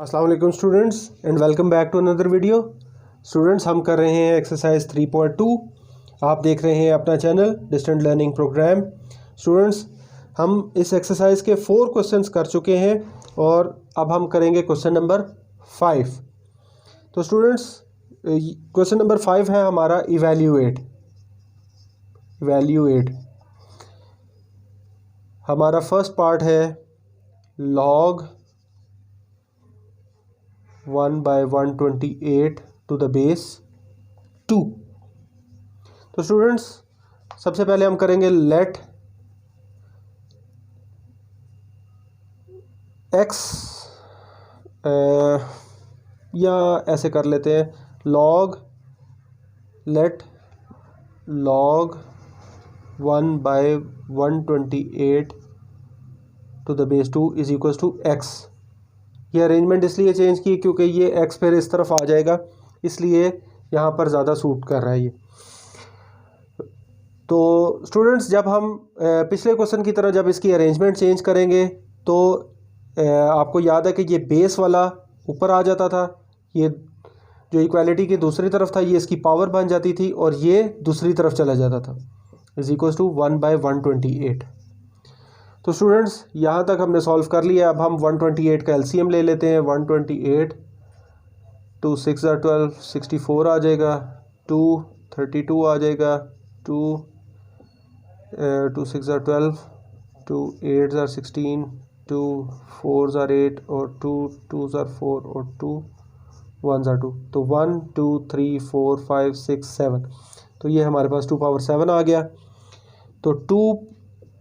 अस्सलाम वालेकुम students and welcome back to another video. Students हम कर रहे हैं एक्सरसाइज 3.2। आप देख रहे हैं अपना channel distant learning program. Students हम इस एक्सरसाइज के 4 क्वेश्चंस कर चुके हैं और अब हम करेंगे क्वेश्चन नंबर 5। तो स्टूडेंट्स क्वेश्चन नंबर 5 है हमारा इवैल्यूएट। हमारा फर्स्ट पार्ट है log 1/128 टू द बेस 2। तो स्टूडेंट्स सबसे पहले हम करेंगे लेट x या ऐसे कर लेते हैं log 1/128 to the base 2 is equal to x। ये अरेंजमेंट इसलिए चेंज की क्योंकि ये x फिर इस तरफ आ जाएगा, इसलिए यहाँ पर ज़्यादा सूट कर रहा है ये। तो स्टूडेंट्स जब हम पिछले क्वेश्चन की तरह जब इसकी अरेंजमेंट चेंज करेंगे तो आपको याद है कि ये बेस वाला ऊपर आ जाता था, ये जो इक्वालिटी की दूसरी तरफ था ये इसकी पावर बन जाती थी और ये दूसरी तरफ चला जाता था इज इक्वल टू 1/128। तो स्टूडेंट्स यहाँ तक हमने सॉल्व कर लिया। अब हम 128 का एलसीएम ले लेते हैं। 128 2 6 12 64 आ जाएगा, 2 32 आ जाएगा, 2 6 12, 2 8 16, 2 4 8 और 2 2 4 और 2 1 2। तो 1 2 3 4 5 6 7, तो ये हमारे पास 2 पावर 7 आ गया। तो 2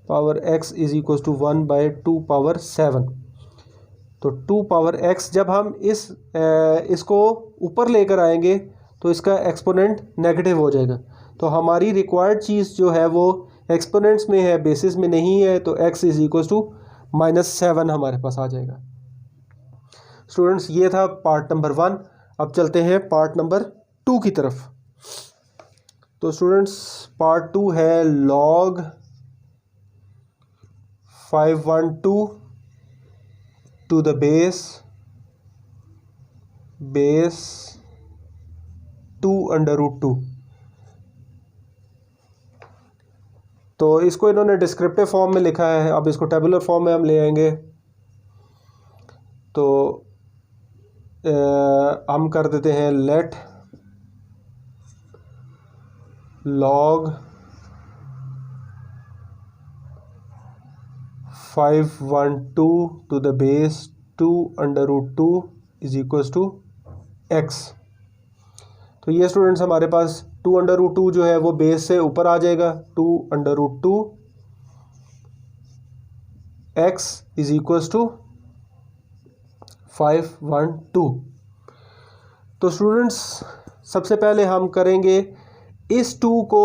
power x is equal to 1/2 power 7। तो 2 पावर x जब हम इसको ऊपर लेकर आएंगे तो इसका एक्सपोनेंट नेगेटिव हो जाएगा। तो हमारी रिक्वायर्ड चीज़ जो है वो एक्सपोनेंट्स में है, बेसिस में नहीं है। तो x इज इक्वल टू -7 हमारे पास आ जाएगा। स्टूडेंट्स ये था पार्ट नंबर 1। अब चलते हैं पार्ट नंबर 2 की तरफ। तो स्टूडेंट्स पार्ट 2 है log 512 टू द बेस 2/√2। तो इसको इन्होंने डिस्क्रिप्टिव फॉर्म में लिखा है, अब इसको टेबुलर फॉर्म में हम ले आएंगे। तो हम कर देते हैं let log 512 to the base 2/√2 is equal to x। तो ये स्टूडेंट्स हमारे पास 2/√2 जो है वो बेस से ऊपर आ जाएगा। 2/√2 x इज इक्वल टू 512। तो स्टूडेंट्स सबसे पहले हम करेंगे इस 2 को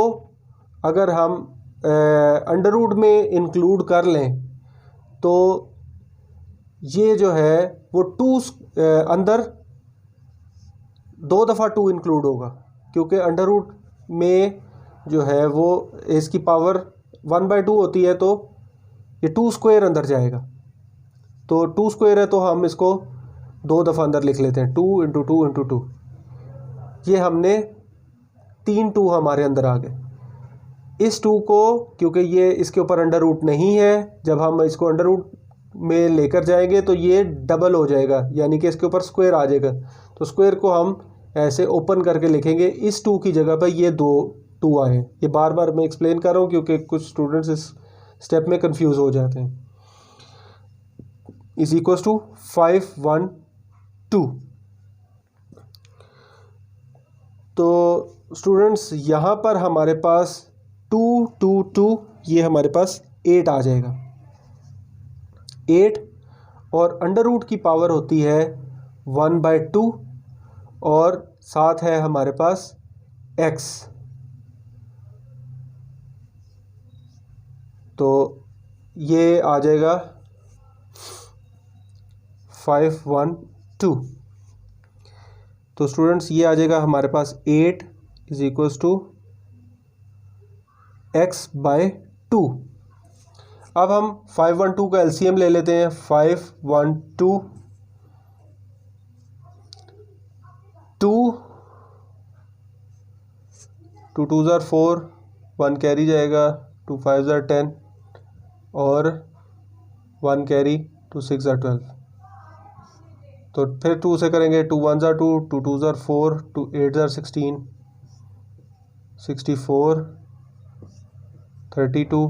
अगर हम अंडर रूट में इंक्लूड कर लें तो ये जो है वो 2 अंदर 2 दफ़ा 2 इंक्लूड होगा, क्योंकि अंडर रूट में जो है वो इसकी पावर 1/2 होती है। तो ये 2 स्क्वायर अंदर जाएगा। तो 2 स्क्वायर है तो हम इसको 2 दफ़ा अंदर लिख लेते हैं। 2 × 2 × 2, ये हमने 3 2 हमारे अंदर आ गए। इस 2 को क्योंकि ये इसके ऊपर अंडर रूट नहीं है, जब हम इसको अंडर रूट में लेकर जाएंगे तो ये डबल हो जाएगा, यानी कि इसके ऊपर स्क्वायर आ जाएगा। तो स्क्वायर को हम ऐसे ओपन करके लिखेंगे। इस 2 की जगह पर ये 2 आए। ये बार बार मैं एक्सप्लेन कर रहा हूँ क्योंकि कुछ स्टूडेंट्स इस स्टेप में कंफ्यूज हो जाते हैं। Is equal to 512। तो स्टूडेंट्स यहाँ पर हमारे पास 2 2 2, ये हमारे पास 8 आ जाएगा। 8 और अंडर रूट की पावर होती है 1/2 और साथ है हमारे पास x। तो ये आ जाएगा 512। तो स्टूडेंट्स ये आ जाएगा हमारे पास 8 इज इक्वल टू x/2। अब हम 512 का एलसीएम ले लेते हैं। 512 2 2 2 ज़ार 4, 1 कैरी जाएगा, 2 5 ज़ार 10 और 1 कैरी, 2 6 ज़ार 12। तो फिर 2 से करेंगे, 2 1 ज़ार 2, 2 2 ज़ार 4, 2 8 ज़ार 16, 64, 32,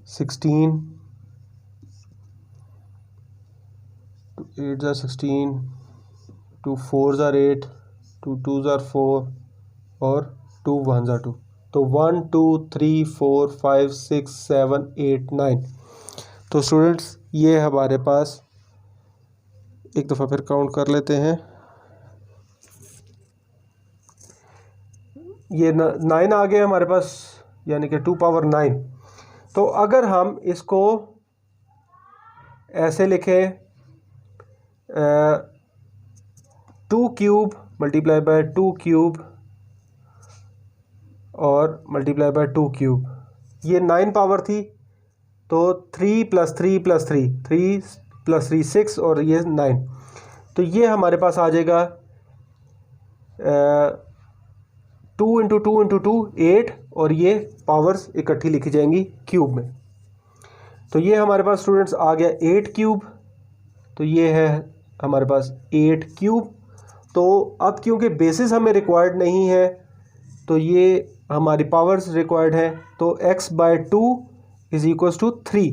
16, 2 8 ज़ार 16, 2 4 ज़ार 8, 2 2 ज़ार 4 और 2 1 ज़ार 2। तो 1 2 3 4 5 6 7 8 9। तो स्टूडेंट्स ये हमारे पास, एक दफ़ा फिर काउंट कर लेते हैं, ये 9 आ गए हमारे पास, यानी कि 2 पावर 9। तो अगर हम इसको ऐसे लिखें, 2 क्यूब मल्टीप्लाई बाय 2 क्यूब और मल्टीप्लाई बाय 2 क्यूब, ये 9 पावर थी, तो 3 + 3 + 3, 3 + 3 6 और ये 9। तो ये हमारे पास आ जाएगा 2 × 2 × 2 8, और ये पावर्स इकट्ठी लिखी जाएंगी क्यूब में। तो ये हमारे पास स्टूडेंट्स आ गया 8 क्यूब। तो ये है हमारे पास 8 क्यूब। तो अब क्योंकि बेसिस हमें रिक्वायर्ड नहीं है, तो ये हमारी पावर्स रिक्वायर्ड है, तो x/2 = 3।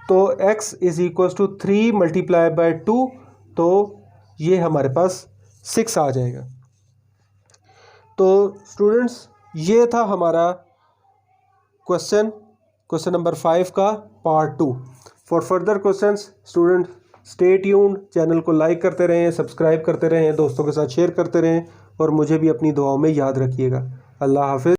तो x = 3 × 2, तो ये हमारे पास 6 आ जाएगा। तो स्टूडेंट्स ये था हमारा क्वेश्चन नंबर 5 का part 2। For further questions student stay tuned, channel को लाइक करते रहें, सब्सक्राइब करते रहें, दोस्तों के साथ शेयर करते रहें और मुझे भी अपनी दुआओं में याद रखिएगा। अल्लाह हाफिज़।